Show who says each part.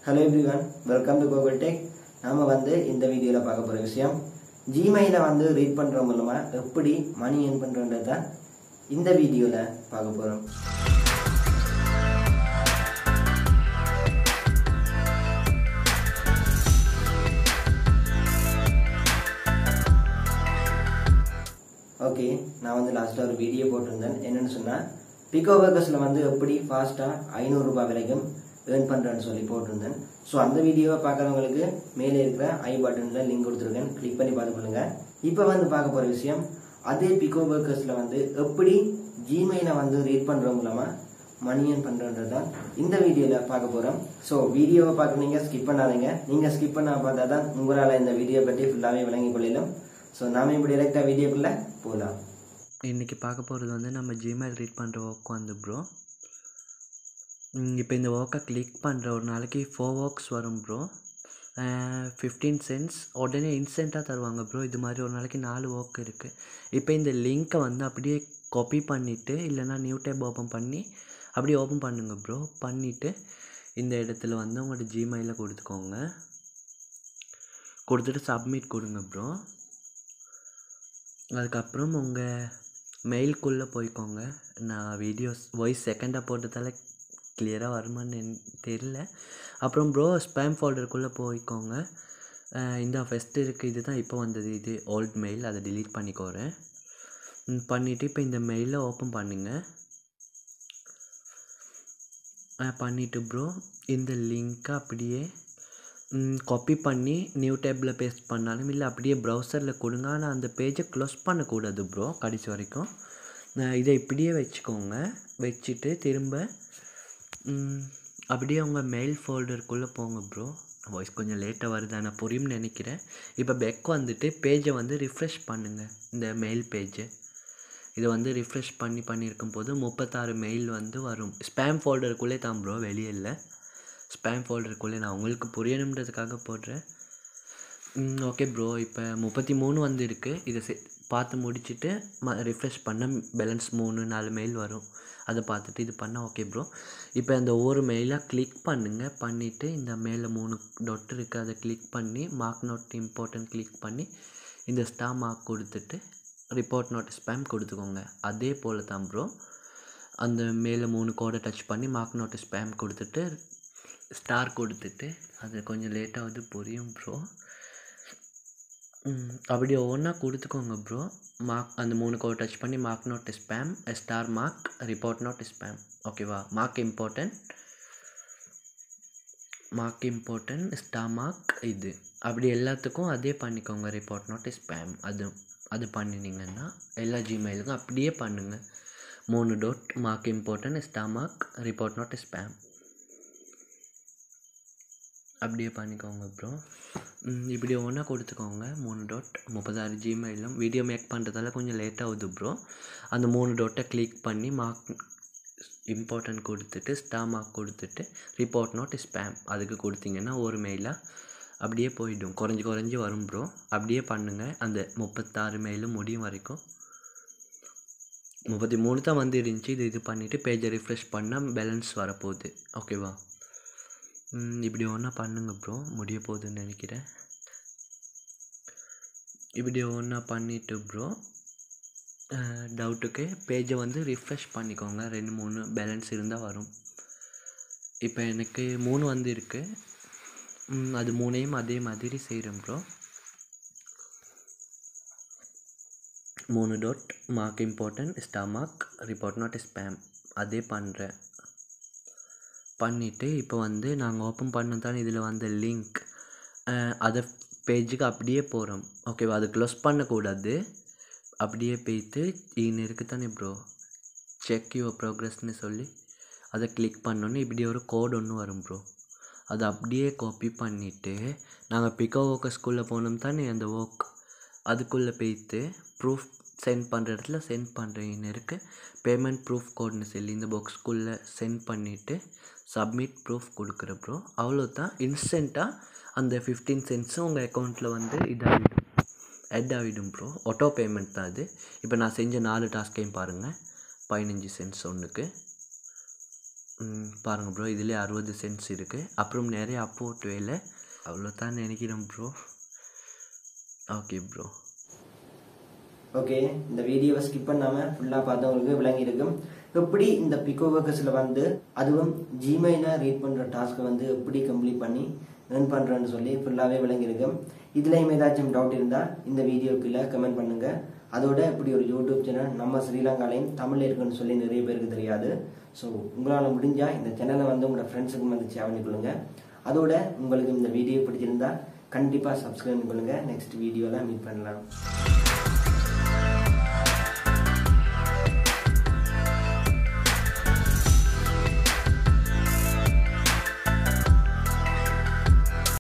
Speaker 1: Hello everyone, welcome to Kokul Tech. நாம இந்த வீடியோல பார்க்க போற விஷயம் Gmail ரீட் பண்ற மூலமா எப்படி மணி earn பண்றன்றத இந்த வீடியோல பார்க்க போறோம். ஓகே, நான் லாஸ்ட்ல ஒரு வீடியோ போட்டிருந்தேன். என்னன்னு சொன்னா பிகோ வர்க்கர்ஸ்ல எப்படி ஃபாஸ்டா 500 ரூபாய் வரைக்கும் earn பண்றேன்னு சொல்லி போட்டிருந்தேன். ஸோ அந்த வீடியோவை பார்க்குறவங்களுக்கு மேலே இருக்கிற ஐ பட்டன்ல லிங்க் கொடுத்துருக்கேன், கிளிக் பண்ணி பார்த்துக்கொள்ளுங்க. இப்போ பார்க்க போற விஷயம் அதே பிகோ வர்க்கர்ஸ்ல எப்படி ஜிமெயிலை ரீட் பண்ற மூலமா மணி earn பண்றதுதான் இந்த வீடியோல பார்க்க போறோம். ஸோ வீடியோவை பார்க்குறீங்க, ஸ்கிப் பண்ணாதீங்க. நீங்க ஸ்கிப் பண்ண பார்த்தா தான் உங்களால இந்த வீடியோ பற்றி ஃபுல்லாவே விளங்கி கொள்ளலாம். ஸோ நாம இப்படி டைரக்டா வீடியோக்குள்ள போகலாம்.
Speaker 2: இன்றைக்கி பார்க்க போகிறது நம்ம ஜிமெயில் ரீட் பண்ணுற ஒர்க் ப்ரோ. இப்போ இந்த ஒர்க்கை கிளிக் பண்ணுற ஒரு நாளைக்கு 4 ஒர்க்ஸ் வரும் ப்ரோ. 15 சென்ட்ஸ் உடனே இன்ஸ்டண்ட்டாக தருவாங்க ப்ரோ. இது மாதிரி ஒரு நாளைக்கு 4 ஒர்க் இருக்குது. இப்போ இந்த லிங்க்கை அப்படியே காப்பி பண்ணிவிட்டு இல்லைனா நியூ டேப் ஓப்பன் பண்ணி அப்படியே ஓப்பன் பண்ணுங்க ப்ரோ. பண்ணிவிட்டு இந்த இடத்துல உங்களோட ஜிமெயிலில் கொடுத்துக்கோங்க. கொடுத்துட்டு சப்மிட் கொடுங்க ப்ரோ. அதுக்கப்புறம் உங்கள் மெயிலுக்குள்ளே போய்க்கோங்க. நான் வீடியோஸ் வாய்ஸ் செகண்டாக போட்டதால் கிளியராக வருமானு தெரியல. அப்புறம் ப்ரோ ஸ்பேம் ஃபோல்டருக்குள்ளே போய்க்கோங்க. இந்த ஃபஸ்ட்டு இருக்குது, இது தான் இப்போ வந்தது, இது ஓல்ட் மெயில், அதை டிலீட் பண்ணிக்கோறேன். பண்ணிவிட்டு இப்போ இந்த மெயிலை ஓப்பன் பண்ணுங்க. பண்ணிவிட்டு ப்ரோ இந்த லிங்க்கை அப்படியே காப்பி பண்ணி நியூ டேப்பில் பேஸ்ட் பண்ணாலும் இல்லை அப்படியே ப்ரௌசரில் கொடுங்க. ஆனால் அந்த பேஜை க்ளோஸ் பண்ணக்கூடாது ப்ரோ கடைசி வரைக்கும். இதை இப்படியே வச்சுக்கோங்க. வச்சுட்டு திரும்ப அப்படியே உங்கள் மெயில் ஃபோல்டருக்குள்ளே போங்க ப்ரோ. வாய்ஸ் கொஞ்சம் லேட்டாக வருது, ஆனால் புரியும்னு நினைக்கிறேன். இப்போ பேக் பேஜை ரிஃப்ரெஷ் பண்ணுங்கள். இந்த மெயில் பேஜை இதை ரிஃப்ரெஷ் பண்ணியிருக்கும் போது 36 மெயில் வரும். ஸ்பேம் ஃபோல்டருக்குள்ளே தான் ப்ரோ, வெளியே இல்லை. ஸ்பேம் ஃபோல்டருக்குள்ளே நான் உங்களுக்கு புரியணுன்றதுக்காக போடுறேன். ஓகே ப்ரோ, இப்போ 33 இருக்குது. இதை பார்த்து முடிச்சுட்டு ரிஃப்ரெஷ் பண்ண பேலன்ஸ் 3-4 மெயில் வரும். அதை பார்த்துட்டு இது பண்ணால் ஓகே ப்ரோ. இப்போ அந்த ஒவ்வொரு மெயிலாக கிளிக் பண்ணுங்கள். பண்ணிவிட்டு இந்த மேலே 3 டொட் இருக்குது, அதை கிளிக் பண்ணி மார்க் நோட் இம்பார்ட்டன்ட் கிளிக் பண்ணி இந்த ஸ்டார் மார்க் கொடுத்துட்டு ரிப்போர்ட் நோட் ஸ்பேம் கொடுத்துக்கோங்க. அதே போல் தான் ப்ரோ அந்த மேலே 3 கோடை டச் பண்ணி மார்க் நோட் ஸ்பேம் கொடுத்துட்டு ஸ்டார் கொடுத்துட்டு அது கொஞ்சம் லேட்டாவது புரியும் ப்ரோ. அப்படி ஒவ்வொன்றா கொடுத்துக்கோங்க ப்ரோ. அந்த 3 கோடை டச் பண்ணி mark not spam, star mark, report not spam, ஓகேவா? மார்க் இம்பார்ட்டன்ட், ஸ்டார் மார்க், இது அப்படி எல்லாத்துக்கும் அதே பண்ணிக்கோங்க. ரிப்போர்ட் நோட் ஸ்பேம் அது பண்ணினீங்கன்னா எல்லா ஜிமெயிலுக்கும் அப்படியே பண்ணுங்கள். 3 dot, mark important, star mark, report not spam அப்படியே பண்ணிக்கோங்க ப்ரோ. இப்படி ஒன்றா கொடுத்துக்கோங்க. 3 டோட் 36 ஜிமெயிலும். வீடியோ மேக் பண்ணுறதால கொஞ்சம் லேட்டாகுது ப்ரோ. அந்த 3 டோட்டை கிளிக் பண்ணி மார்க் இம்பார்ட்டன்ட் கொடுத்துட்டு ஸ்டார் மார்க் கொடுத்துட்டு ரிப்போர்ட் நோட் ஸ்பேம் அதுக்கு கொடுத்தீங்கன்னா ஒரு மெயிலாக அப்படியே போயிடும். குறைஞ்சி வரும் ப்ரோ. அப்படியே பண்ணுங்கள் அந்த 36 மெயிலும் முடியும் வரைக்கும். 33 தான் இருந்துச்சு. இது பண்ணிவிட்டு பேஜை ரிஃப்ரெஷ் பண்ணால் பேலன்ஸ் வரப்போகுது, ஓகேவா? இப்படி ஒன்றா பண்ணுங்க ப்ரோ. முடிய போகுதுன்னு நினைக்கிறேன். இப்படி ஒன்றா பண்ணிவிட்டு ப்ரோ டவுட்டுக்கு பேஜை ரிஃப்ரெஷ் பண்ணிக்கோங்க. 2-3 பேலன்ஸ் இருந்தால் வரும். இப்போ எனக்கு 3 இருக்குது. அது 3ஐயும் அதே மாதிரி செய்கிறேன் bro. 3 dot, mark important, star mark, report not spam அதே பண்ணுறேன். பண்ணிவிட்டு இப்போ நாங்கள் ஓப்பன் பண்ணதான் இதில் லிங்க் அதை பேஜுக்கு அப்படியே போகிறோம், ஓகேவா? அது க்ளோஸ் பண்ணக்கூடாது. அப்படியே போய்த்து இங்கே இருக்குது தானே ப்ரோ, செக் யுவர் ப்ரோக்ரஸ்ன்னு சொல்லி அதை கிளிக் பண்ணோன்னே இப்படி ஒரு கோட் ஒன்று வரும் ப்ரோ. அதை அப்படியே காப்பி பண்ணிவிட்டு நாங்கள் பிகோ ஒர்க்கர்ஸ்குள்ளே போனோம் தானே அந்த ஒர்க், அதுக்குள்ளே போய்த்து ப்ரூஃப் சென்ட் பண்ணுற இடத்துல சென்ட் பண்ணுறீங்கன்னு இருக்குது. பேமெண்ட் ப்ரூஃப் கோட்னு சொல்லி இந்த பாக்ஸ்குள்ளே சென்ட் பண்ணிவிட்டு சப்மிட் ப்ரூஃப் கொடுக்குற ப்ரோ. அவ்வளோதான். இன்ஸ்டண்ட்டாக அந்த 15 சென்ட்ஸும் உங்கள் அக்கௌண்ட்டில் இதாகிடும், ஆட் ஆகிடும் ப்ரோ. ஆட்டோ பேமெண்ட் தான் அது. இப்போ நான் செஞ்ச 4 டாஸ்கையும் பாருங்கள். 15 சென்ட்ஸ் ஒன்றுக்கு பாருங்கள் ப்ரோ, இதுலேயே 60 சென்ட்ஸ் இருக்குது. அப்புறம் நிறைய அப்போர்ட் வேலை, அவ்வளோதான் நினைக்கிறேன் ப்ரோ. Okay bro.
Speaker 1: ஓகே, இந்த வீடியோவை ஸ்கிப் பண்ணாமல் ஃபுல்லாக பார்த்தவங்களுக்கு விளங்கியிருக்கும். எப்படி இந்த பிகோ ஒர்க்கர்ஸில் வந்து அதுவும் ஜிமெயிலை ரீட் பண்ணுற டாஸ்க்கை வந்து எப்படி கம்ப்ளீட் பண்ணி ஏர்ன் பண்ணுறேன்னு சொல்லி ஃபுல்லாகவே விளங்கியிருக்கும். இதுலேயும் ஏதாச்சும் டவுட் இருந்தால் இந்த வீடியோக்குள்ளே கமெண்ட் பண்ணுங்கள். அதோட இப்படி ஒரு யூடியூப் சேனல் நம்ம ஸ்ரீலங்காலையும் தமிழில் இருக்குன்னு சொல்லி நிறைய பேருக்கு தெரியாது. ஸோ உங்களால் முடிஞ்சால் இந்த சேனலை வந்து உங்களோட ஃப்ரெண்ட்ஸுக்கும் வந்து ஷேர் பண்ணிக்கொள்ளுங்க. அதோட உங்களுக்கு இந்த வீடியோ பிடிச்சிருந்தா கண்டிப்பாக சப்ஸ்கிரைப் பண்ணிக்கொள்ளுங்க. நெக்ஸ்ட் வீடியோவில் மீட் பண்ணலாம்.